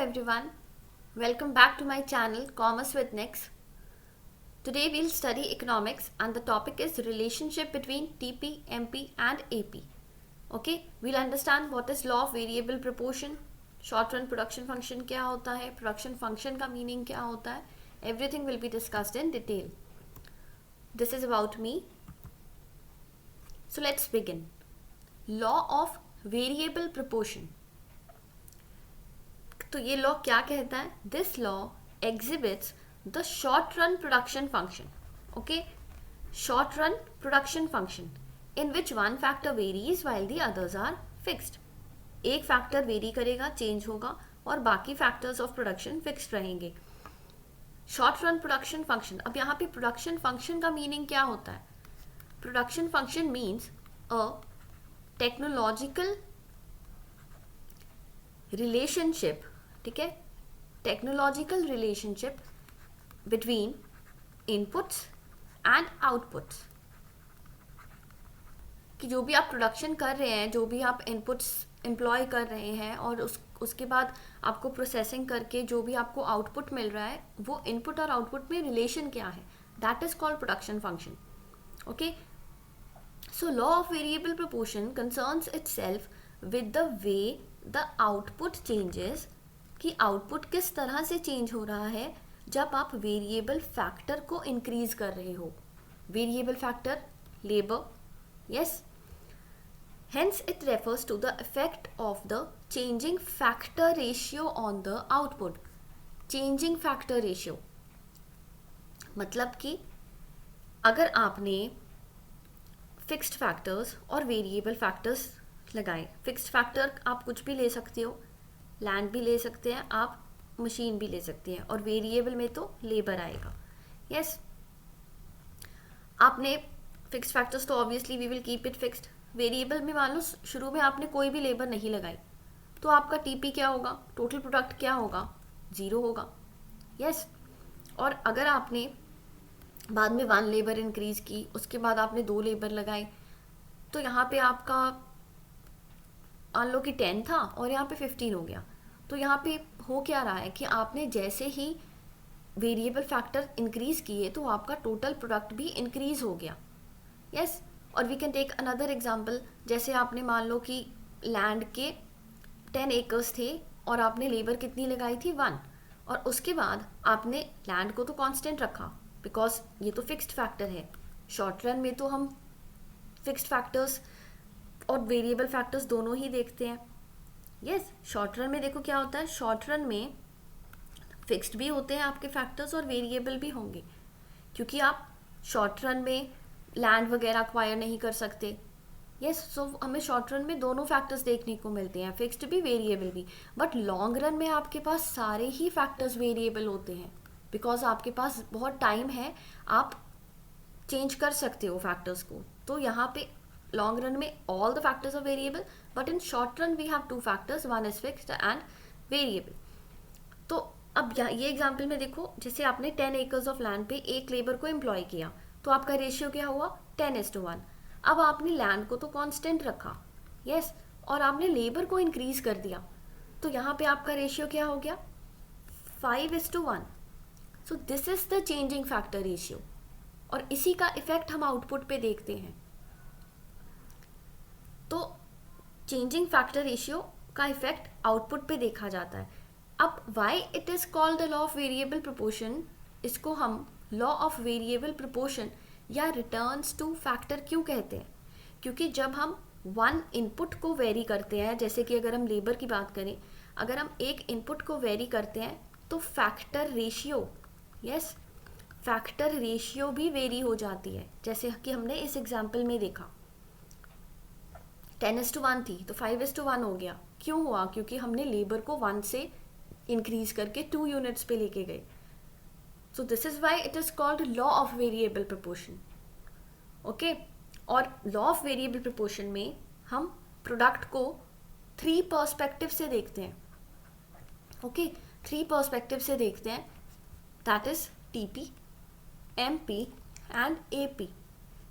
everyone, welcome back to my channel Commerce with Nix. Today we'll study economics and the topic is relationship between TP, MP and AP. Okay, we'll understand what is law of variable proportion, short run production function क्या होता है, production function का meaning क्या होता है, everything will be discussed in detail. This is about me. So let's begin. Law of variable proportion. तो ये law क्या कहता है? This law exhibits the short run production function. Okay, short run production function in which one factor varies while the others are fixed. एक factor vary करेगा, change होगा और बाकी फैक्टर्स ऑफ प्रोडक्शन फिक्स्ड रहेंगे. Short run production function. अब यहाँ पे production function का मीनिंग क्या होता है? प्रोडक्शन फंक्शन मीन्स अ टेक्नोलॉजिकल रिलेशनशिप. ठीक है, technological relationship between inputs and outputs. कि जो भी आप प्रोडक्शन कर रहे हैं, जो भी आप इनपुट्स एम्प्लॉय कर रहे हैं और उसके बाद आपको प्रोसेसिंग करके जो भी आपको आउटपुट मिल रहा है, वो इनपुट और आउटपुट में रिलेशन क्या है, that is called production function. Okay, so law of variable proportion concerns itself with the way the output changes. कि आउटपुट किस तरह से चेंज हो रहा है जब आप वेरिएबल फैक्टर को इंक्रीज कर रहे हो. Variable factor labour, yes. Hence it refers to the effect of the changing factor ratio on the output. Changing factor ratio मतलब कि अगर आपने फिक्स्ड फैक्टर्स और वेरिएबल फैक्टर्स लगाए. फिक्स्ड फैक्टर आप कुछ भी ले सकते हो, लैंड भी ले सकते हैं आप, मशीन भी ले सकते हैं, और वेरिएबल में तो लेबर आएगा. यस, आपने फिक्स्ड फैक्टर्स तो obviously we will keep it fixed. Variable में मान लो शुरू में आपने कोई भी लेबर नहीं लगाई, तो आपका टीपी क्या होगा, टोटल प्रोडक्ट क्या होगा, 0 होगा. यस, और अगर आपने बाद में 1 लेबर इंक्रीज की, उसके बाद आपने 2 लेबर लगाए, तो यहाँ पे आपका मान लो कि 10 था और यहाँ पे 15 हो गया. तो यहाँ पे हो क्या रहा है कि आपने जैसे ही वेरिएबल फैक्टर इंक्रीज किए तो आपका टोटल प्रोडक्ट भी इंक्रीज हो गया. यस, और we can take another example. जैसे आपने मान लो कि लैंड के 10 एकर्स थे और आपने लेबर कितनी लगाई थी, 1, और उसके बाद आपने लैंड को तो कांस्टेंट रखा बिकॉज ये तो फिक्स्ड फैक्टर है. शॉर्ट रन में तो हम फिक्स्ड फैक्टर्स और वेरिएबल फैक्टर्स दोनों ही देखते हैं. यस, शॉर्ट रन में देखो क्या होता है, शॉर्ट रन में फिक्स्ड भी होते हैं आपके फैक्टर्स और वेरिएबल भी होंगे, क्योंकि आप शॉर्ट रन में लैंड वगैरह अक्वायर नहीं कर सकते. यस, सो हमें शॉर्ट रन में दोनों फैक्टर्स देखने को मिलते हैं, फिक्स्ड भी वेरिएबल भी. बट लॉन्ग रन में आपके पास सारे ही फैक्टर्स वेरिएबल होते हैं बिकॉज आपके पास बहुत टाइम है, आप चेंज कर सकते हो फैक्टर्स को. तो यहाँ पे long run में all the factors are variable, but in short run we have 2 factors, one is fixed and variable. तो अब ये एग्जाम्पल में देखो, जैसे आपने 10 acres of land पे एक लेबर को एम्प्लॉय किया, तो आपका रेशियो क्या हुआ, 10:1. अब आपने लैंड को तो कांस्टेंट रखा, यस, और आपने लेबर को इंक्रीज कर दिया, तो यहाँ पे आपका रेशियो क्या हो गया, 5:1. So this is the changing factor ratio, और इसी का इफेक्ट हम आउटपुट पे देखते हैं. तो चेंजिंग फैक्टर रेशियो का इफेक्ट आउटपुट पे देखा जाता है. अब why it is called the law of variable proportion, इसको हम लॉ ऑफ वेरिएबल प्रोपोर्शन या रिटर्न्स टू फैक्टर क्यों कहते हैं? क्योंकि जब हम वन इनपुट को वेरी करते हैं, जैसे कि अगर हम लेबर की बात करें, अगर हम एक इनपुट को वेरी करते हैं तो factor ratio, yes, factor ratio भी वेरी हो जाती है. जैसे कि हमने इस एग्जाम्पल में देखा, 10:1 थी तो 5:1 हो गया. क्यों हुआ? क्योंकि हमने लेबर को 1 से इंक्रीज करके 2 यूनिट्स पे लेके गए. So this is why it is called law of variable proportion. Okay, और लॉ ऑफ वेरिएबल प्रोपोर्शन में हम प्रोडक्ट को 3 पर्सपेक्टिव से देखते हैं. ओके, 3 पर्सपेक्टिव से देखते हैं, that is TP, MP and AP.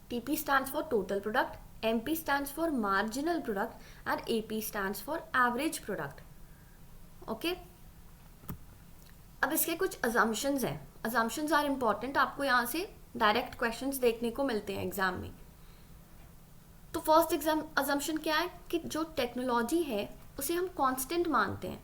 TP stands for total product, MP stands for marginal product and AP stands for average product. Okay, अब इसके कुछ अजम्पशंस हैं, अजम्पशंस आर इम्पॉर्टेंट, आपको यहाँ से डायरेक्ट क्वेश्चंस देखने को मिलते हैं एग्जाम में। तो फर्स्ट एग्जाम अजम्पशन क्या है कि जो टेक्नोलॉजी है उसे हम कांस्टेंट मानते हैं,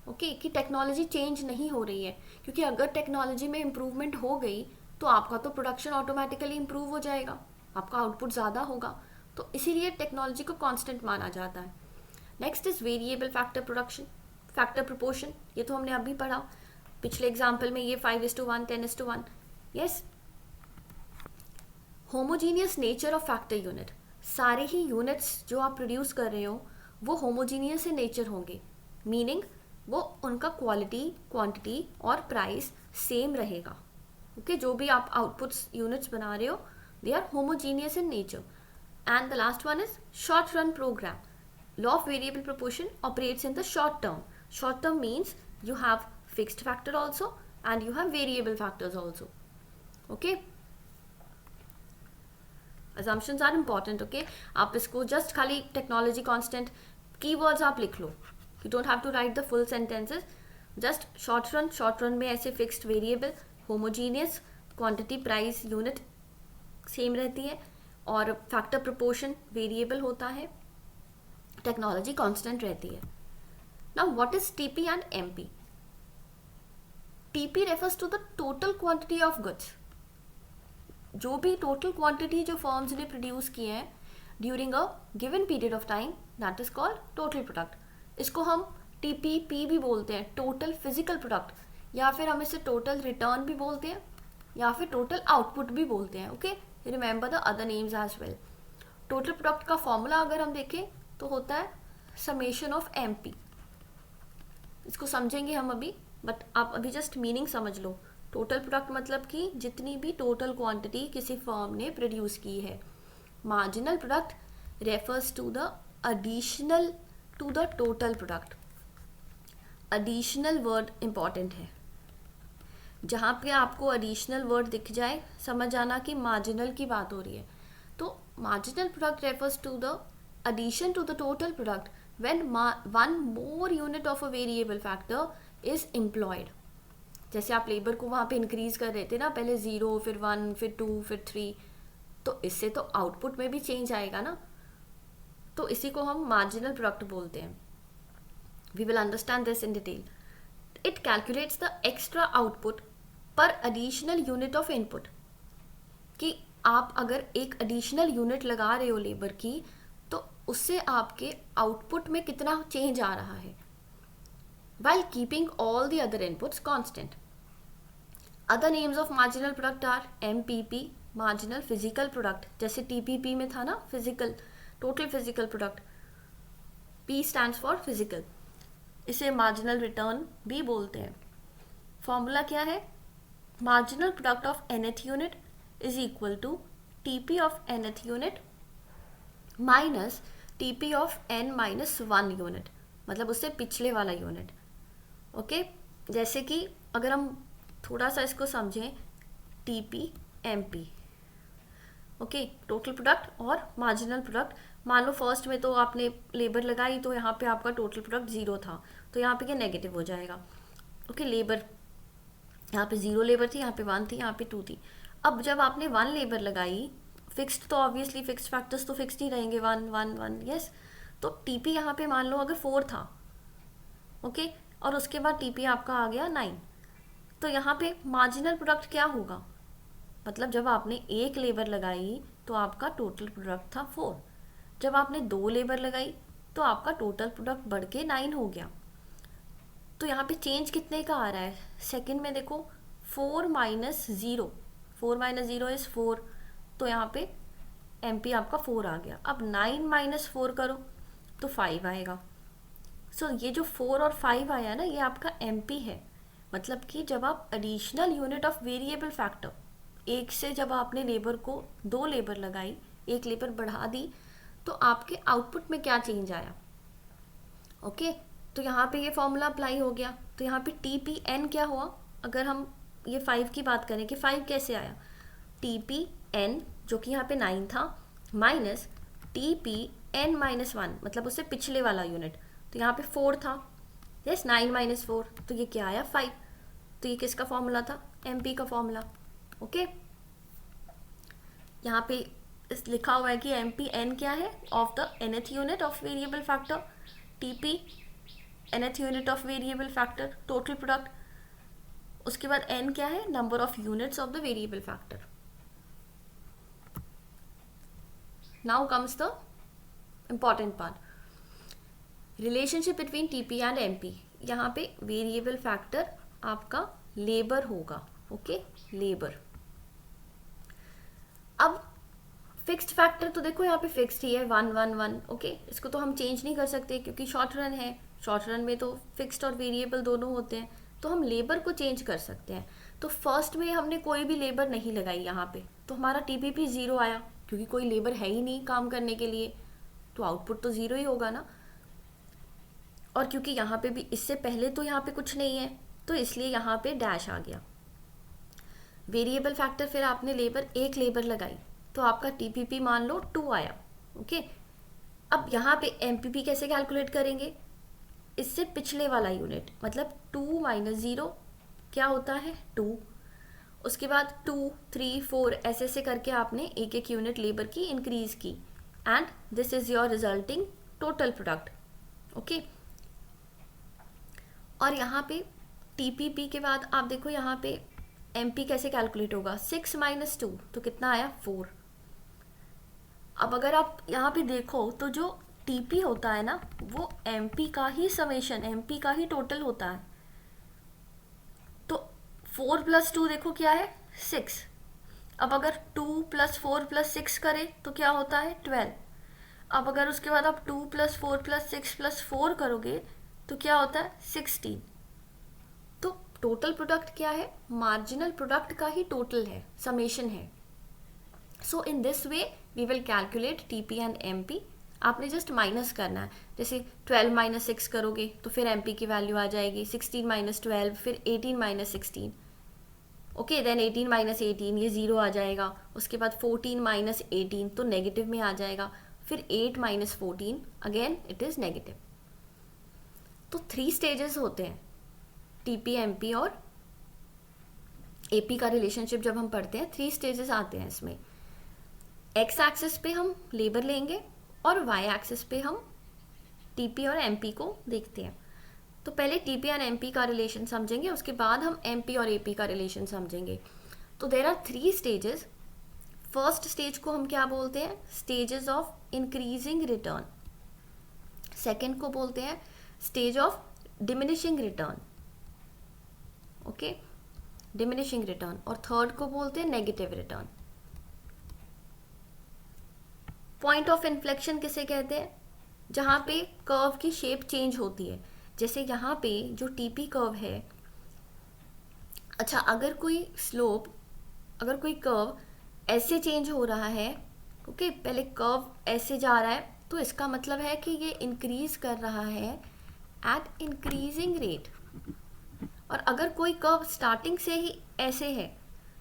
ओके, कि टेक्नोलॉजी चेंज नहीं हो रही है, क्योंकि अगर टेक्नोलॉजी में इम्प्रूवमेंट हो गई तो आपका तो प्रोडक्शन ऑटोमेटिकली इम्प्रूव हो जाएगा, आपका आउटपुट ज़्यादा होगा, तो इसीलिए टेक्नोलॉजी को कांस्टेंट माना जाता है। Next is variable factor production, factor proportion, ये तो हमने अभी पढ़ा पिछले एग्जाम्पल में, ये 5:1, 10:1, yes. Homogeneous nature of factor unit, सारे ही यूनिट्स जो आप प्रोड्यूस कर रहे हो वो होमोजीनियस in नेचर होंगे, मीनिंग वो उनका क्वालिटी, क्वांटिटी और प्राइस सेम रहेगा, ओके, जो भी आप आउटपुट्स यूनिट्स बना रहे हो they are homogeneous in nature. And the last one is short run program, law of variable proportion operates in the short term. Short term means you have fixed factor also and you have variable factors also, okay. assumptions are important, okay. आप इसको just खाली technology constant keywords आप लिख लो, you don't have to write the full sentences, just short run में ऐसे fixed variable, homogeneous, quantity price unit same रहती है, और factor proportion variable होता है, टेक्नोलॉजी कांस्टेंट रहती है। Now what is TP and MP? TP refers to the total quantity of goods, जो भी टोटल क्वांटिटी जो फर्म्स ने प्रोड्यूस किए हैं during a given period of time, that is called total product. इसको हम टीपीपी भी बोलते हैं, टोटल फिजिकल प्रोडक्ट, या फिर हम इसे टोटल रिटर्न भी बोलते हैं, या फिर टोटल आउटपुट भी बोलते हैं, okay. Remember the other names as well. Total product का फॉर्मूला अगर हम देखें तो होता है समेशन ऑफ एमपी, इसको समझेंगे हम अभी, बट आप अभी जस्ट मीनिंग समझ लो। टोटल प्रोडक्ट मतलब कि जितनी भी टोटल क्वांटिटी किसी फर्म ने प्रोड्यूस की है। Marginal product refers to the additional to the total product. Additional word important है, जहाँ पे आपको एडिशनल वर्ड दिख जाए समझ आना कि मार्जिनल की बात हो रही है। तो marginal product refers to the addition to the total product when one more unit of a variable factor is employed। जैसे आप लेबर को वहाँ पे इंक्रीज कर रहे थे ना, पहले 0, फिर 1, फिर 2, फिर 3, तो इससे तो आउटपुट में भी चेंज आएगा ना, तो इसी को हम मार्जिनल प्रोडक्ट बोलते हैं। We will understand this in detail. It calculates the extra output per additional unit of input, कि आप अगर एक एडिशनल यूनिट लगा रहे हो लेबर की तो उससे आपके आउटपुट में कितना चेंज आ रहा है, while keeping all the other inputs constant. Other names of marginal product are MPP, marginal physical product, जैसे TPP में था ना physical, total physical product, P stands for physical, इसे marginal return भी बोलते हैं। फॉर्मूला क्या है? marginal product of nth unit is equal to TP of nth unit minus TP of n minus 1 unit, मतलब उससे पिछले वाला यूनिट, ओके। जैसे कि अगर हम थोड़ा सा इसको समझें, TP MP, okay, total product और मार्जिनल प्रोडक्ट। मान लो फर्स्ट में तो आपने लेबर लगाई तो यहाँ पे आपका टोटल प्रोडक्ट 0 था, तो यहाँ पे क्या नेगेटिव हो जाएगा, ओके। लेबर यहाँ पे 0 लेबर थी, यहाँ पे 1 थी, यहाँ पे 2 थी। अब जब आपने 1 लेबर लगाई, फिक्स्ड तो ऑब्वियसली फिक्स्ड फैक्टर्स तो फिक्स्ड ही रहेंगे, 1 1 1, यस। तो टीपी यहाँ पे मान लो अगर 4 था, ओके, और उसके बाद टीपी आपका आ गया 9, तो यहाँ पे मार्जिनल प्रोडक्ट क्या होगा, मतलब जब आपने एक लेबर लगाई तो आपका टोटल प्रोडक्ट था 4, जब आपने 2 लेबर लगाई तो आपका टोटल प्रोडक्ट बढ़ के 9 हो गया। तो यहाँ पे चेंज कितने का आ रहा है, सेकंड में देखो 4 माइनस 0, 4 माइनस 0 इज 4, तो यहाँ पे एमपी आपका 4 आ गया। अब 9 माइनस 4 करो तो 5 आएगा। सो ये जो 4 और 5 आया ना, ये आपका एमपी है, मतलब कि जब आप additional unit of variable factor, एक से जब आपने लेबर को 2 लेबर लगाई, एक लेबर बढ़ा दी, तो आपके आउटपुट में क्या चेंज आया, ओके। तो यहाँ पे ये फॉर्मूला अप्लाई हो गया। तो यहाँ पे टी पी एन क्या हुआ, अगर हम ये 5 की बात करें कि 5 कैसे आया, टी पी एन जो कि यहाँ पे 9 था minus T P N minus 1, मतलब उससे पिछले वाला यूनिट, तो यहाँ पे 4 था, यस, 9 माइनस 4, तो ये क्या आया 5। तो ये किसका फॉर्मूला था, एमपी का फॉर्मूला। ओके, यहाँ पे लिखा हुआ है कि एमपी एन क्या है, of the nth unit of variable factor, TP nth unit of variable factor total product, उसके बाद n क्या है, number of units of the variable factor. Now comes the important part, relationship between TP and MP. यहाँ पे variable factor आपका labour होगा। Okay, labour. अब fixed factor तो देखो यहाँ पे फिक्स्ड ही है, 1 1 1। ओके, इसको तो हम चेंज नहीं कर सकते क्योंकि शॉर्ट रन है, शॉर्ट रन में तो फिक्स्ड और वेरिएबल दोनों होते हैं, तो हम लेबर को चेंज कर सकते हैं। तो फर्स्ट में हमने कोई भी लेबर नहीं लगाई यहाँ पे, तो हमारा टीपीपी 0 आया, क्योंकि कोई लेबर है ही नहीं काम करने के लिए, तो आउटपुट तो 0 ही होगा ना। और क्योंकि यहाँ पे भी इससे पहले तो यहाँ पे कुछ नहीं है, तो इसलिए यहाँ पे डैश आ गया। वेरिएबल फैक्टर फिर आपने एक लेबर लगाई, तो आपका टीपीपी मान लो 2 आया। ओके, अब यहाँ पे एमपीपी कैसे कैलकुलेट करेंगे, इससे पिछले वाला यूनिट, मतलब 2 - 0 क्या होता है, 2। उसके बाद 2 3 4 ऐसे ऐसे करके आपने एक एक यूनिट लेबर की इंक्रीज की, and this is your resulting total product. Okay, और यहाँ पे टीपीपी के बाद आप देखो यहाँ पे एमपी कैसे कैलकुलेट होगा, 6 - 2 तो कितना आया, 4। अब अगर आप यहाँ पे देखो तो जो टीपी होता है ना, वो एमपी का ही समेशन, एमपी का ही टोटल होता है। तो 4 + 2 देखो क्या है, 6। अब अगर 2 + 4 + 6 करें तो क्या होता है, 12। अब अगर उसके बाद आप 2 + 4 + 6 + 4 करोगे तो क्या होता है, 16। तो टोटल प्रोडक्ट क्या है, मार्जिनल प्रोडक्ट का ही टोटल है, समेशन है। So in this way we will calculate TP and MP. आपने जस्ट माइनस करना है, जैसे 12 - 6 करोगे तो फिर एमपी की वैल्यू आ जाएगी, 16 - 12 फिर 18 - 16। ओके, देन 18 - 18 ये 0 आ जाएगा। उसके बाद 14 - 18 तो नेगेटिव में आ जाएगा, फिर 8 - 14 अगेन इट इज़ नेगेटिव। तो 3 स्टेजेस होते हैं टीपी, एमपी और एपी का रिलेशनशिप जब हम पढ़ते हैं, 3 स्टेजेस आते हैं इसमें। एक्स एक्सिस पे हम लेबर लेंगे और वाई एक्सिस पे हम टीपी और एमपी को देखते हैं। तो पहले टीपी और एमपी का रिलेशन समझेंगे, उसके बाद हम एमपी और एपी का रिलेशन समझेंगे। तो there are 3 stages. First stage को हम क्या बोलते हैं, stages of increasing return. Second को बोलते हैं stage of diminishing return. Okay, diminishing return. और थर्ड को बोलते हैं negative return. Point of inflection किसे कहते हैं, जहाँ पे कर्व की शेप चेंज होती है। जैसे यहाँ पे जो टीपी कर्व है, अच्छा अगर कोई कर्व ऐसे चेंज हो रहा है, ओके, पहले कर्व ऐसे जा रहा है, तो इसका मतलब है कि ये इंक्रीज कर रहा है एट इंक्रीजिंग रेट। और अगर कोई कर्व स्टार्टिंग से ही ऐसे है,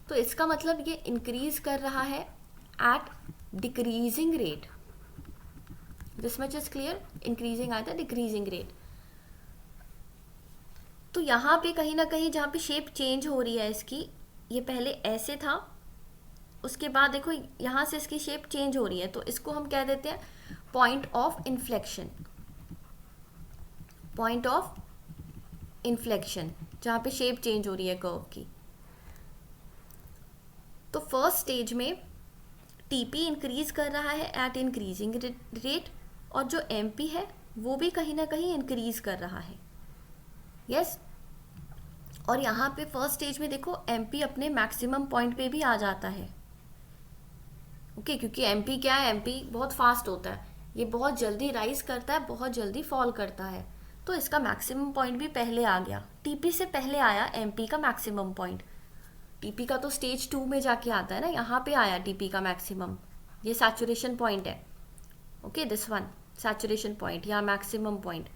तो इसका मतलब ये इंक्रीज कर रहा है at decreasing rate. This much is clear, increasing आया था, डिक्रीजिंग रेट। तो यहाँ पे कहीं ना कहीं जहाँ पे शेप चेंज हो रही है इसकी, ये पहले ऐसे था, उसके बाद देखो यहाँ से इसकी शेप चेंज हो रही है, तो इसको हम कह देते हैं point of inflection. Point of inflection, जहाँ पे शेप चेंज हो रही है कर्व की। तो फर्स्ट स्टेज में टीपी इंक्रीज कर रहा है एट इंक्रीजिंग रेट, और जो एमपी है वो भी कहीं ना कहीं इंक्रीज कर रहा है। यस, और यहाँ पे फर्स्ट स्टेज में देखो एमपी अपने मैक्सिमम पॉइंट पे भी आ जाता है। ओके, क्योंकि एमपी क्या है, एमपी बहुत फास्ट होता है, ये बहुत जल्दी राइज करता है, बहुत जल्दी फॉल करता है, तो इसका मैक्सिमम पॉइंट भी पहले आ गया। टीपी से पहले आया एमपी का मैक्सिमम पॉइंट। टीपी का तो स्टेज 2 में जाके आता है ना, यहाँ पे आया टीपी का मैक्सिमम, ये सैचुरेशन पॉइंट है। Okay, this one saturation point या मैक्सिमम पॉइंट।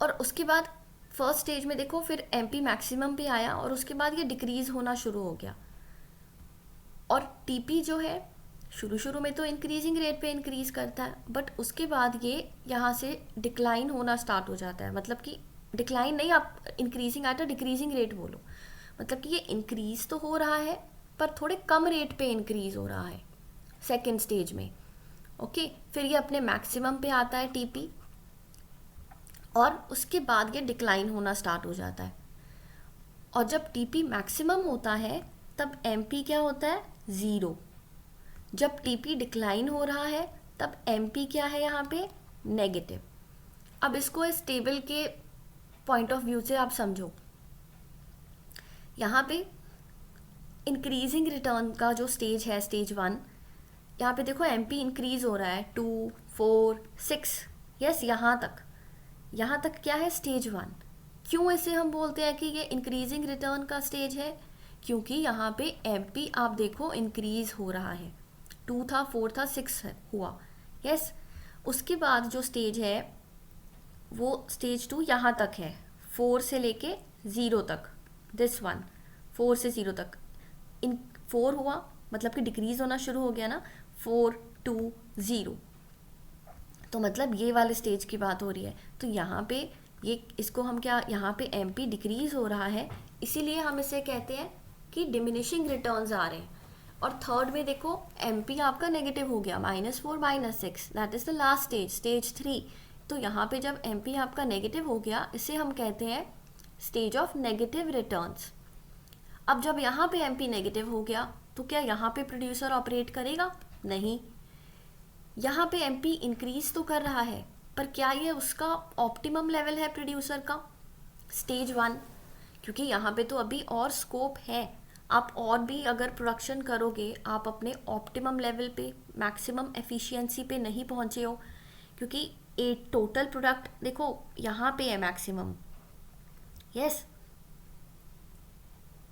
और उसके बाद फर्स्ट स्टेज में देखो फिर एमपी मैक्सिमम पे आया, और उसके बाद ये डिक्रीज होना शुरू हो गया। और टीपी जो है शुरू में तो इंक्रीजिंग रेट पे इंक्रीज करता है, बट उसके बाद ये यहाँ से डिक्लाइन होना स्टार्ट हो जाता है, मतलब कि डिक्लाइन नहीं, आप increasing at a decreasing rate बोलो, मतलब कि ये इंक्रीज तो हो रहा है पर थोड़े कम रेट पे इंक्रीज हो रहा है सेकेंड स्टेज में। ओके, फिर ये अपने मैक्सिमम पे आता है टीपी, और उसके बाद ये डिक्लाइन होना स्टार्ट हो जाता है। और जब टीपी मैक्सिमम होता है तब एमपी क्या होता है, ज़ीरो। जब टीपी डिक्लाइन हो रहा है तब एमपी क्या है यहाँ पे, नेगेटिव। अब इसको इस टेबल के पॉइंट ऑफ व्यू से आप समझो। यहाँ पे इंक्रीजिंग रिटर्न का जो स्टेज है, स्टेज 1, यहाँ पे देखो एमपी इंक्रीज हो रहा है 2, 4, 6, यस, यहाँ तक क्या है, स्टेज 1। क्यों इसे हम बोलते हैं कि ये इंक्रीजिंग रिटर्न का स्टेज है, क्योंकि यहाँ पे एमपी आप देखो इंक्रीज हो रहा है, 2 था, 4 था, 6 हुआ, यस। उसके बाद जो स्टेज है वो स्टेज 2 यहाँ तक है, 4 से लेके 0 तक, दिस वन 4 से 0 तक, इन 4 हुआ मतलब कि डिक्रीज होना शुरू हो गया ना, 4, 2, 0, तो मतलब ये वाले स्टेज की बात हो रही है। तो यहाँ पे ये, इसको हम क्या, यहाँ पे एमपी डिक्रीज हो रहा है, इसीलिए हम इसे कहते हैं कि डिमिनिशिंग रिटर्न्स आ रहे हैं। और थर्ड में देखो एमपी आपका नेगेटिव हो गया, -4, -6, that is the last stage, stage 3। तो यहाँ पे जब एमपी आपका नेगेटिव हो गया, इसे हम कहते हैं स्टेज ऑफ नेगेटिव रिटर्न्स। अब जब यहाँ पे एमपी नेगेटिव हो गया तो क्या यहाँ पे प्रोड्यूसर ऑपरेट करेगा, नहीं। यहाँ पे एमपी इंक्रीज तो कर रहा है, पर क्या ये उसका ऑप्टिमम लेवल है प्रोड्यूसर का, स्टेज 1, क्योंकि यहाँ पे तो अभी और स्कोप है। आप और भी अगर प्रोडक्शन करोगे, आप अपने ऑप्टिमम लेवल पे, मैक्सिमम एफिशिएंसी पे नहीं पहुँचे हो, क्योंकि एक टोटल प्रोडक्ट देखो यहाँ पे है मैक्सिमम, यस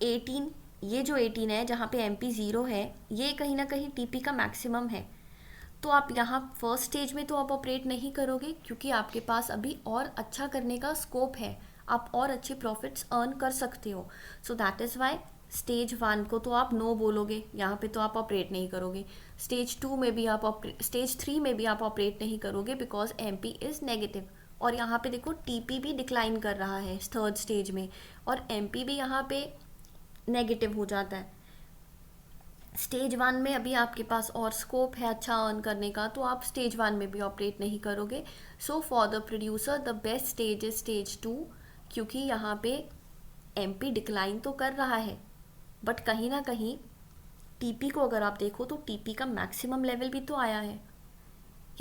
18, ये जो 18 है जहाँ पे एमपी 0 है, ये कहीं ना कहीं टीपी का मैक्सिमम है। तो आप यहाँ फर्स्ट स्टेज में तो आप ऑपरेट नहीं करोगे, क्योंकि आपके पास अभी और अच्छा करने का स्कोप है, आप और अच्छे प्रॉफिट्स अर्न कर सकते हो। So that is why stage 1 को तो आप नो बोलोगे, यहाँ पे तो आप ऑपरेट नहीं करोगे। स्टेज 2 में भी आप स्टेज 3 में भी आप ऑपरेट नहीं करोगे, बिकॉज एमपी इज़ नेगेटिव। और यहाँ पे देखो टीपी भी डिक्लाइन कर रहा है थर्ड स्टेज में, और एमपी भी यहाँ पे नेगेटिव हो जाता है। स्टेज 1 में अभी आपके पास और स्कोप है अच्छा अर्न करने का, तो आप स्टेज 1 में भी ऑपरेट नहीं करोगे। So for the producer the best stage is stage 2, क्योंकि यहाँ पे एमपी डिक्लाइन तो कर रहा है, बट कहीं ना कहीं टीपी को अगर आप देखो तो टीपी का मैक्सिमम लेवल भी तो आया है,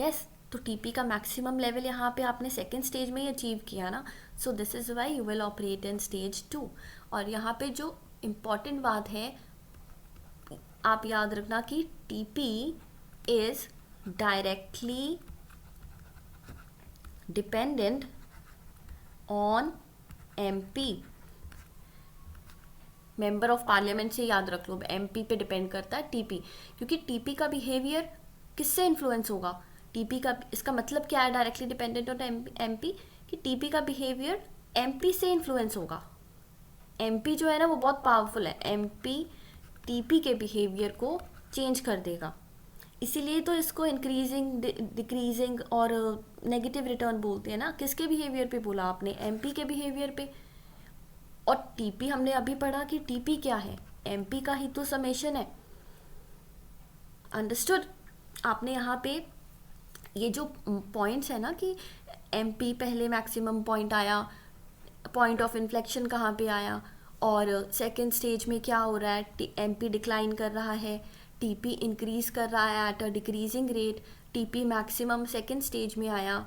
यस। तो टीपी का मैक्सिमम लेवल यहाँ पे आपने सेकेंड स्टेज में ही अचीव किया ना, so this is why you will operate in stage 2। और यहाँ पे जो इम्पॉर्टेंट बात है आप याद रखना कि TP is directly dependent on MP. Member of parliament से याद रख लो, एमपी पे डिपेंड करता है टीपी, क्योंकि टीपी का बिहेवियर किससे इन्फ्लुएंस होगा, टीपी का, इसका मतलब क्या है डायरेक्टली डिपेंडेंट ऑन एमपी, कि टीपी का बिहेवियर एमपी से इन्फ्लुएंस होगा। एमपी जो है ना वो बहुत पावरफुल है, एमपी टीपी के बिहेवियर को चेंज कर देगा, इसीलिए तो इसको इंक्रीजिंग, डिक्रीजिंग और नेगेटिव रिटर्न बोलते हैं ना। किसके बिहेवियर पे बोला आपने, एमपी के बिहेवियर पे। और टीपी हमने अभी पढ़ा कि टीपी क्या है, एमपी का ही तो समेशन है, अंडरस्टूड। आपने यहाँ पे ये जो पॉइंट्स है ना कि एमपी पहले मैक्सिमम पॉइंट आया, पॉइंट ऑफ इन्फ्लेक्शन कहाँ पे आया, और सेकेंड स्टेज में क्या हो रहा है, एमपी डिक्लाइन कर रहा है, टीपी इंक्रीज कर रहा है at a decreasing rate, TP maximum second stage में आया,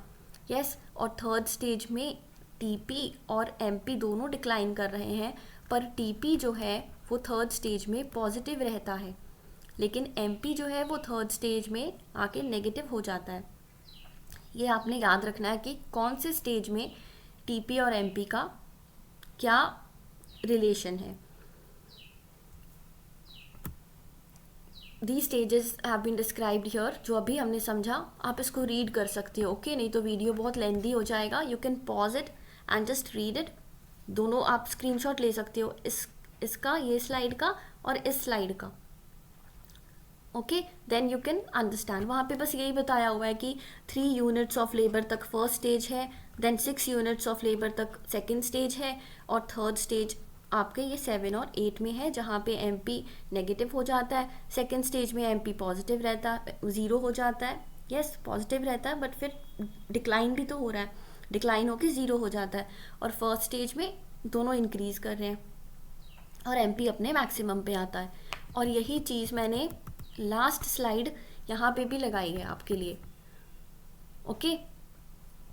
यस। और थर्ड स्टेज में टीपी और एमपी दोनों डिक्लाइन कर रहे हैं, पर टीपी जो है वो थर्ड स्टेज में पॉजिटिव रहता है, लेकिन एमपी जो है वो थर्ड स्टेज में आके नेगेटिव हो जाता है। ये आपने याद रखना है कि कौन से स्टेज में टीपी और एमपी का क्या रिलेशन है। These stages have been described here, जो अभी हमने समझा आप इसको रीड कर सकते हो, ओके, नहीं तो वीडियो बहुत लेंदी हो जाएगा। You can pause it and just read it, दोनों आप स्क्रीनशॉट ले सकते हो, इसका, ये स्लाइड का और इस स्लाइड का, okay, then you can understand. वहाँ पे बस यही बताया हुआ है कि 3 यूनिट्स ऑफ लेबर तक फर्स्ट स्टेज है, देन 6 यूनिट्स ऑफ लेबर तक सेकेंड स्टेज है, और थर्ड स्टेज आपके ये 7 और 8 में है, जहाँ पे एमपी नेगेटिव हो जाता है। सेकेंड स्टेज में एमपी पॉजिटिव रहता है, 0 हो जाता है। यस, पॉजिटिव रहता है, बट फिर डिक्लाइन भी तो हो रहा है, डिक्लाइन होके 0 हो जाता है। और फर्स्ट स्टेज में दोनों इंक्रीज कर रहे हैं और एमपी अपने मैक्सिमम पे आता है। और यही चीज़ मैंने लास्ट स्लाइड यहाँ पे भी लगाई है आपके लिए। ओके,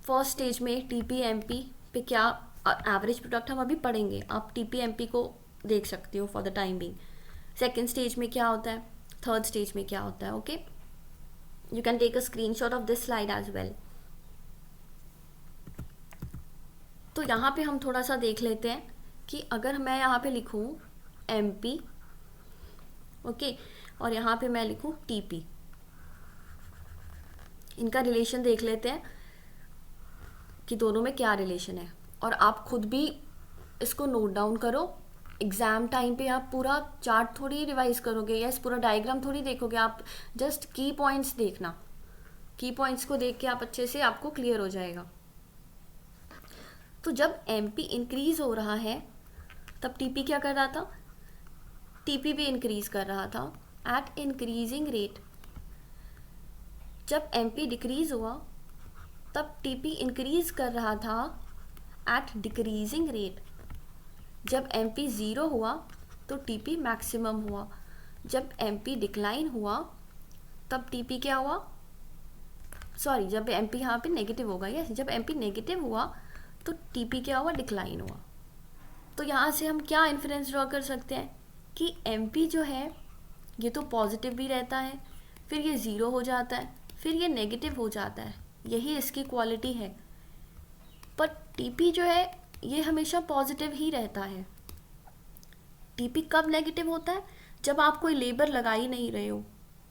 फर्स्ट स्टेज में टीपी एमपी पे क्या एवरेज प्रोडक्ट हम अभी पढ़ेंगे, आप टीपी एमपी को देख सकते हो for the time being. Second stage में क्या होता है, थर्ड स्टेज में क्या होता है। Okay, you can take a screenshot of this slide as well. तो यहाँ पे हम थोड़ा सा देख लेते हैं कि अगर मैं यहाँ पे लिखूँ एमपी, ओके, और यहाँ पे मैं लिखूँ टीपी, इनका रिलेशन देख लेते हैं कि दोनों में क्या रिलेशन है। और आप खुद भी इसको नोट डाउन करो, एग्ज़ाम टाइम पे आप पूरा चार्ट थोड़ी रिवाइज करोगे या इस पूरा डायग्राम थोड़ी देखोगे, आप जस्ट की पॉइंट्स देखना, की पॉइंट्स को देख के आप अच्छे से आपको क्लियर हो जाएगा। तो जब एमपी इंक्रीज हो रहा है तब टीपी क्या कर रहा था, टीपी भी इंक्रीज कर रहा था एट इंक्रीजिंग रेट। जब एमपी डिक्रीज हुआ तब टीपी इंक्रीज कर रहा था एट डिक्रीजिंग रेट। जब एमपी 0 हुआ तो टीपी मैक्सिमम हुआ। जब एमपी डिक्लाइन हुआ तब टीपी क्या हुआ, सॉरी, जब एमपी यहाँ पे नेगेटिव होगा, यस, जब एमपी नेगेटिव हुआ तो टीपी क्या हुआ, डिक्लाइन हुआ। तो यहाँ से हम क्या इन्फरेंस ड्रॉ कर सकते हैं कि एमपी जो है ये तो पॉजिटिव भी रहता है, फिर ये 0 हो जाता है, फिर ये नेगेटिव हो जाता है, यही इसकी क्वालिटी है। पर टीपी जो है ये हमेशा पॉजिटिव ही रहता है। टीपी कब नेगेटिव होता है, जब आप कोई लेबर लगा ही नहीं रहे हो।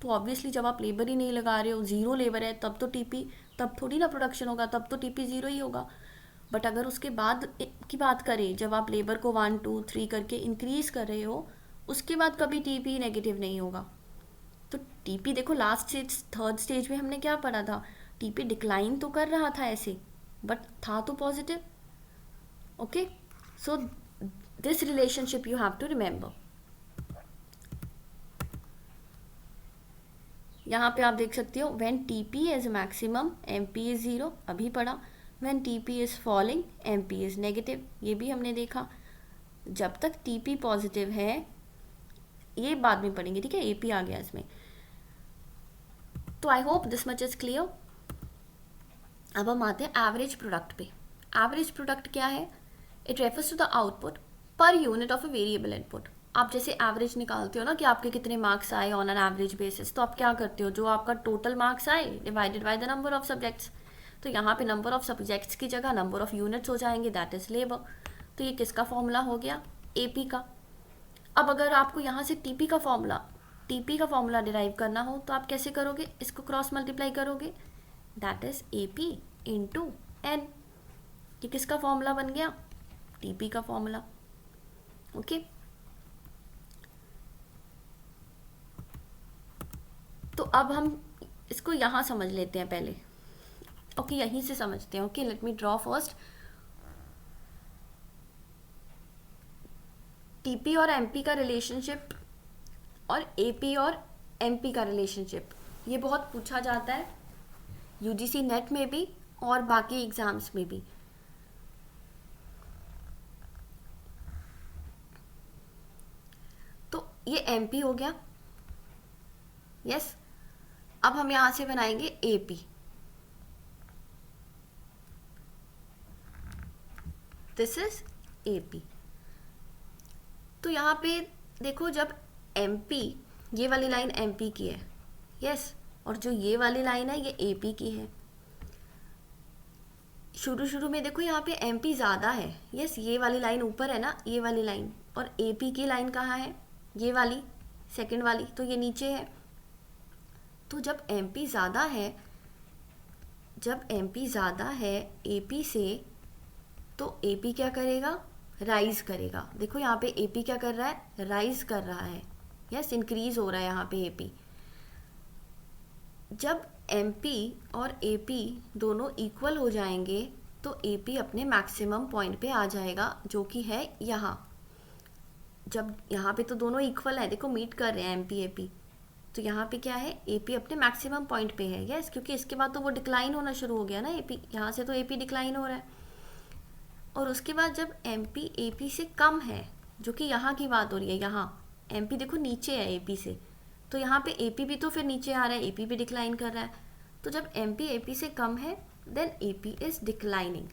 तो ऑब्वियसली जब आप लेबर ही नहीं लगा रहे हो, 0 लेबर है, तब तो टीपी, तब थोड़ी ना प्रोडक्शन होगा, तब तो टीपी 0 ही होगा। बट अगर उसके बाद की बात करें, जब आप लेबर को 1 2 3 करके इंक्रीज कर रहे हो, उसके बाद कभी टीपी नेगेटिव नहीं होगा। तो टीपी देखो, लास्ट स्टेज थर्ड स्टेज में हमने क्या पढ़ा था, टीपी डिक्लाइन तो कर रहा था ऐसे, बट था तो positive. Okay, so this relationship you have to remember. यहाँ पे आप देख सकते हो, when TP is maximum MP is 0, अभी पढ़ा। When TP is falling MP is negative, ये भी हमने देखा। जब तक टीपी पॉजिटिव है, ये बाद में पढ़ेंगे, ठीक है, एपी आ गया इसमें। तो I hope this much is clear. अब हम आते हैं एवरेज प्रोडक्ट पे। एवरेज प्रोडक्ट क्या है, it refers to the output per unit of a variable input. आप जैसे एवरेज निकालते हो ना कि आपके कितने मार्क्स आए ऑन एन एवरेज बेसिस, तो आप क्या करते हो, जो आपका टोटल मार्क्स आए divided by the number of subjects. तो यहाँ पे नंबर ऑफ सब्जेक्ट्स की जगह नंबर ऑफ यूनिट्स हो जाएंगे, दैट इज लेबर। तो ये किसका फॉर्मूला हो गया, एपी का। अब अगर आपको यहाँ से टीपी का फॉर्मूला डिराइव करना हो तो आप कैसे करोगे, इसको क्रॉस मल्टीप्लाई करोगे, that is AP into N. ये किसका फॉर्मूला बन गया, टीपी का फॉर्मूला। ओके, तो अब हम इसको यहाँ समझ लेते हैं पहले। ओके, यहीं से समझते हैं। Okay, let me draw first TP और एमपी का रिलेशनशिप और एपी और एमपी का रिलेशनशिप। ये बहुत पूछा जाता है यूजीसी नेट में भी और बाकी एग्जाम्स में भी। तो ये एमपी हो गया, यस। अब हम यहां से बनाएंगे एपी, दिस इज एपी। तो यहाँ पे देखो, जब एमपी, ये वाली लाइन एमपी की है, यस, और जो ये वाली लाइन है ये एपी की है। शुरू में देखो यहाँ पे एमपी ज़्यादा है, यस, ये वाली लाइन ऊपर है ना, ये वाली लाइन, और एपी की लाइन कहाँ है, ये वाली सेकंड वाली, तो ये नीचे है। तो जब एमपी ज़्यादा है, जब एमपी ज़्यादा है एपी से, तो एपी क्या करेगा, राइज करेगा। देखो यहाँ पे एपी क्या कर रहा है, राइज कर रहा है, यस, इंक्रीज हो रहा है यहाँ पे एपी। जब एमपी और एपी दोनों इक्वल हो जाएंगे तो एपी अपने मैक्सिमम पॉइंट पे आ जाएगा, जो कि है यहाँ। जब यहाँ पे तो दोनों इक्वल है, देखो मीट कर रहे हैं एमपी एपी, तो यहाँ पे क्या है, एपी अपने मैक्सिमम पॉइंट पे है। यस, क्योंकि इसके बाद तो वो डिक्लाइन होना शुरू हो गया ना एपी, यहाँ से तो एपी डिक्लाइन हो रहा है। और उसके बाद जब एमपी एपी से कम है, जो कि यहाँ की बात हो रही है, यहाँ एमपी देखो नीचे है एपी से, तो यहाँ पे एपी भी तो फिर नीचे आ रहा है, एपी भी डिक्लाइन कर रहा है। तो जब एमपी एपी से कम है then AP is declining.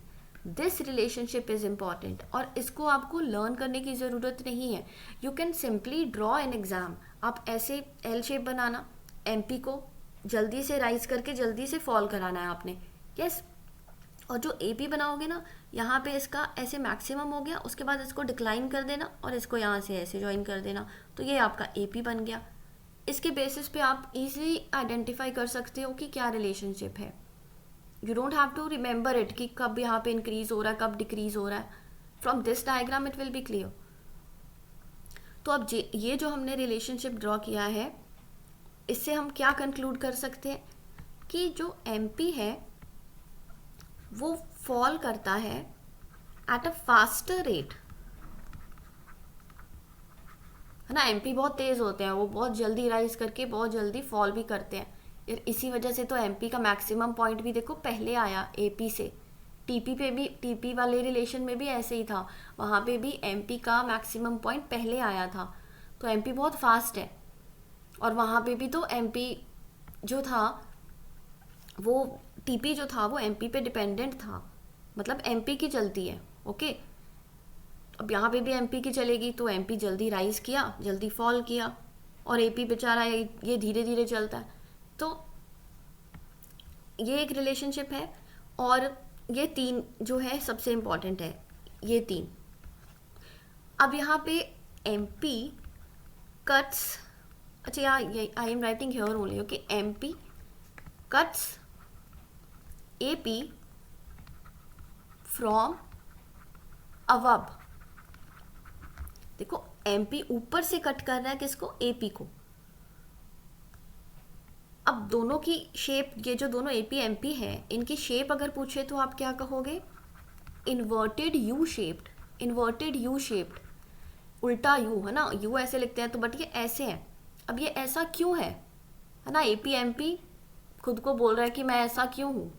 This relationship is important, और इसको आपको लर्न करने की ज़रूरत नहीं है। You can simply draw an exam. आप ऐसे एल शेप बनाना, एमपी को जल्दी से राइज करके जल्दी से फॉल कराना है आपने। यस, और जो एपी बनाओगे ना, यहाँ पे इसका ऐसे मैक्सिमम हो गया, उसके बाद इसको डिक्लाइन कर देना और इसको यहाँ से ऐसे ज्वाइन कर देना, तो ये आपका एपी बन गया। इसके बेसिस पे आप इजीली आइडेंटिफाई कर सकते हो कि क्या रिलेशनशिप है। You don't have to remember it कि कब यहाँ पे इंक्रीज हो रहा है, कब डिक्रीज हो रहा है। From this diagram it will be clear. तो अब ये जो हमने रिलेशनशिप ड्रॉ किया है, इससे हम क्या कंक्लूड कर सकते हैं कि जो एमपी है वो फॉल करता है एट अ फास्टर रेट, है ना। एमपी बहुत तेज होते हैं, वो बहुत जल्दी राइज करके बहुत जल्दी फॉल भी करते हैं। इसी वजह से तो एमपी का मैक्सिमम पॉइंट भी देखो पहले आया एपी से। टीपी पे भी, टीपी वाले रिलेशन में भी ऐसे ही था, वहाँ पे भी एमपी का मैक्सिमम पॉइंट पहले आया था। तो एमपी बहुत फास्ट है, और वहाँ पे भी तो एमपी जो था वो, टीपी जो था वो एमपी पे डिपेंडेंट था, मतलब एमपी की चलती है। ओके, अब यहाँ पे भी एमपी की चलेगी, तो एमपी जल्दी राइज किया, जल्दी फॉल किया, और एपी बेचारा ये धीरे धीरे चलता है। तो ये एक रिलेशनशिप है, और ये तीन जो है सबसे इम्पॉर्टेंट है, ये तीन। अब यहाँ पे एमपी कट्स, अच्छा I am writing here only, okay, MP cuts AP from above. देखो एमपी ऊपर से कट कर रहा है किसको, एपी को। अब दोनों की शेप, ये जो दोनों एपी एमपी है, इनकी शेप अगर पूछे तो आप क्या कहोगे, inverted U shaped, inverted U shaped, उल्टा यू, है ना, यू ऐसे लिखते हैं तो, बट ये ऐसे है। अब ये ऐसा क्यों है ना, एपी एमपी खुद को बोल रहा है कि मैं ऐसा क्यों हूँ,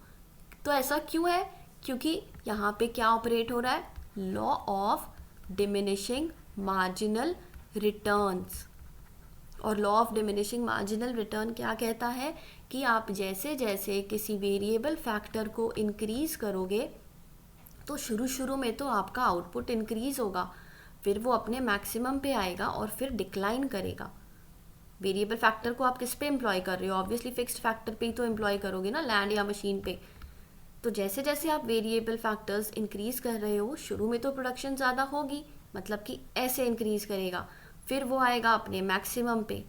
तो ऐसा क्यों है, क्योंकि यहाँ पे क्या ऑपरेट हो रहा है, law of diminishing marginal returns. और law of diminishing marginal return क्या कहता है कि आप जैसे जैसे किसी वेरिएबल फैक्टर को इंक्रीज करोगे, तो शुरू शुरू में तो आपका आउटपुट इंक्रीज होगा, फिर वो अपने मैक्सिमम पे आएगा और फिर डिक्लाइन करेगा। वेरिएबल फैक्टर को आप किस पे एम्प्लॉय कर रहे हो, ऑब्वियसली फिक्स्ड फैक्टर पे ही तो एम्प्लॉय करोगे ना, लैंड या मशीन पे। तो जैसे जैसे आप वेरिएबल फैक्टर्स इंक्रीज कर रहे हो, शुरू में तो प्रोडक्शन ज़्यादा होगी, मतलब कि ऐसे इंक्रीज करेगा, फिर वो आएगा अपने मैक्सिमम पे।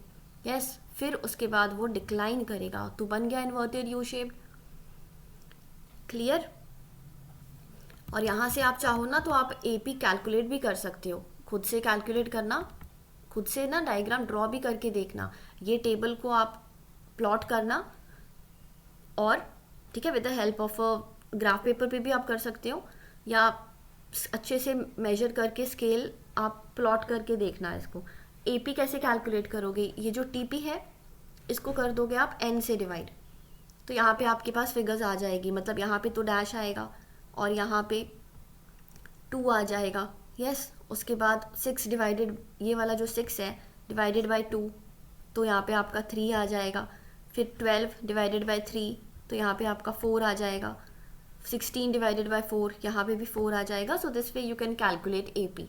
यस, फिर उसके बाद वो डिक्लाइन करेगा, तो बन गया इन्वर्टेड यू शेप। क्लियर। और यहाँ से आप चाहो ना तो आप एपी कैलकुलेट भी कर सकते हो, खुद से कैलकुलेट करना, खुद से ना डायग्राम ड्रॉ भी करके देखना, ये टेबल को आप प्लॉट करना, और ठीक है, with the help of graph paper पे भी आप कर सकते हो, या अच्छे से मेजर करके स्केल आप प्लॉट करके देखना इसको। एपी कैसे कैलकुलेट करोगे, ये जो टीपी है इसको कर दोगे आप एन से डिवाइड, तो यहाँ पे आपके पास फिगर्स आ जाएगी, मतलब यहाँ पे तो डैश आएगा और यहाँ पे 2 आ जाएगा। यस, उसके बाद 6 डिवाइडेड, ये वाला जो 6 है डिवाइडेड बाय 2, तो यहाँ पे आपका 3 आ जाएगा। फिर 12 डिवाइडेड बाय 3, तो यहाँ पे आपका 4 आ जाएगा। 16 डिवाइडेड बाय 4, यहाँ पे भी 4 आ जाएगा। So this way you can calculate AP.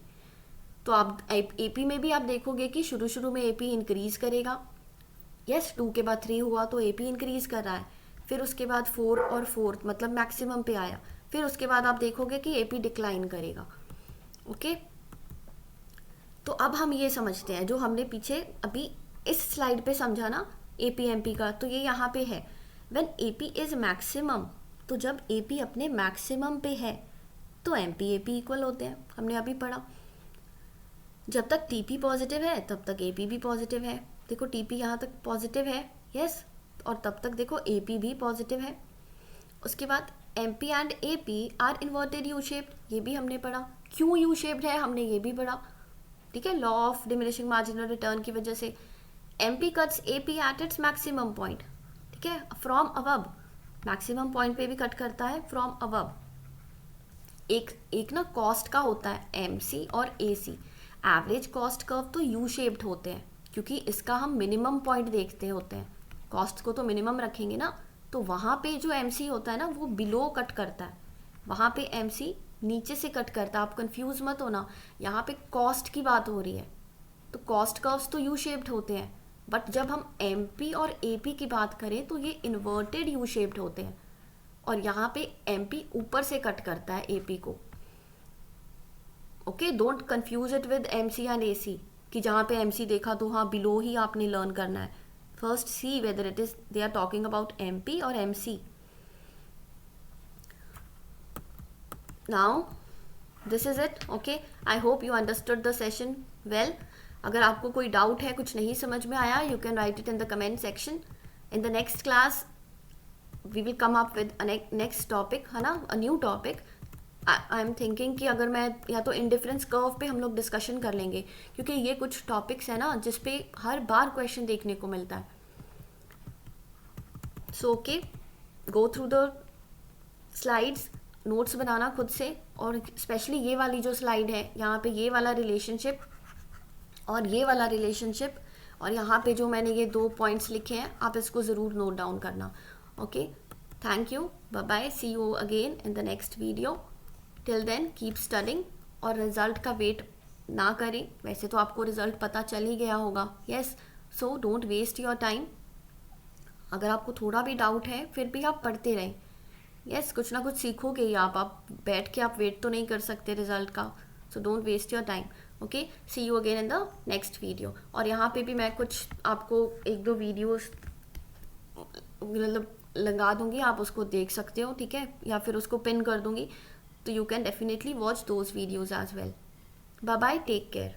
तो आप एपी में भी आप देखोगे कि शुरू शुरू में एपी इंक्रीज करेगा। यस, 2 के बाद 3 हुआ तो एपी इंक्रीज कर रहा है, फिर उसके बाद 4 और 4 मतलब मैक्सिमम पे आया, फिर उसके बाद आप देखोगे कि एपी डिक्लाइन करेगा। ओके, तो अब हम ये समझते हैं जो हमने पीछे अभी इस स्लाइड पे समझा ना एपी एमपी का, तो ये यहाँ पे है व्हेन एपी इज मैक्सिमम। तो जब एपी अपने मैक्सिमम पे है तो एमपी एपी इक्वल होते हैं, हमने अभी पढ़ा। जब तक टीपी पॉजिटिव है तब तक एपी भी पॉजिटिव है। देखो टीपी यहाँ तक पॉजिटिव है, यस, और तब तक देखो एपी भी पॉजिटिव है। उसके बाद MP and AP are inverted U shaped, ये भी हमने पढ़ा. क्यों यू शेप्ड है हमने ये भी पढ़ा. ठीक है, law of diminishing marginal return की वजह से. MP cuts AP at its maximum point. ठीक है, फ्रॉम अबव, मैक्सिमम पॉइंट पे भी कट करता है फ्रॉम अबव. एक ना कॉस्ट का होता है MC और AC. एवरेज कॉस्ट कर्व तो यू शेप्ड होते हैं क्योंकि इसका हम मिनिमम पॉइंट देखते होते हैं. कॉस्ट को तो मिनिमम रखेंगे ना, तो वहाँ पे जो MC होता है ना वो बिलो कट करता है, वहाँ पे MC नीचे से कट करता है. आप कंफ्यूज मत होना, यहाँ पे कॉस्ट की बात हो रही है. तो कॉस्ट कर्व्स तो यू शेप्ड होते हैं, बट जब हम MP और AP की बात करें तो ये इन्वर्टेड यू शेप्ड होते हैं. और यहाँ पे MP ऊपर से कट करता है AP को. Okay, don't confuse it with MC and AC कि जहाँ पे MC देखा तो हाँ बिलो ही आपने लर्न करना है. First see whether it is they are talking about MP और MC. Now this is it. Okay, I hope you understood the session well. अगर आपको कोई डाउट है, कुछ नहीं समझ में आया, you can write it in the comment section. In the next class we will come up with next topic, है ना, a new topic. I am thinking कि अगर मैं या तो इंडिफरेंस कर्व पे हम लोग डिस्कशन कर लेंगे, क्योंकि ये कुछ टॉपिक्स हैं ना जिस पे हर बार क्वेश्चन देखने को मिलता है. So okay, go through the slides, notes बनाना खुद से. और स्पेशली ये वाली जो स्लाइड है, यहाँ पे ये वाला रिलेशनशिप और ये वाला रिलेशनशिप, और यहाँ पे जो मैंने ये 2 पॉइंट्स लिखे हैं, आप इसको ज़रूर नोट डाउन करना. Okay, thank you, bye bye, see you again in the next video. Till then keep studying और रिजल्ट का वेट ना करें. वैसे तो आपको रिजल्ट पता चल ही गया होगा. Yes, so don't waste your time. अगर आपको थोड़ा भी डाउट है फिर भी आप पढ़ते रहें. यस, कुछ ना कुछ सीखोगे ही आप बैठ के आप वेट तो नहीं कर सकते रिजल्ट का. So don't waste your time. Okay, see you again in the next video. और यहाँ पे भी मैं कुछ आपको 1-2 वीडियोस मतलब लगा दूंगी, आप उसको देख सकते हो. ठीक है, या फिर उसको पिन कर दूंगी, तो you can definitely watch those videos as well. Bye bye, take care.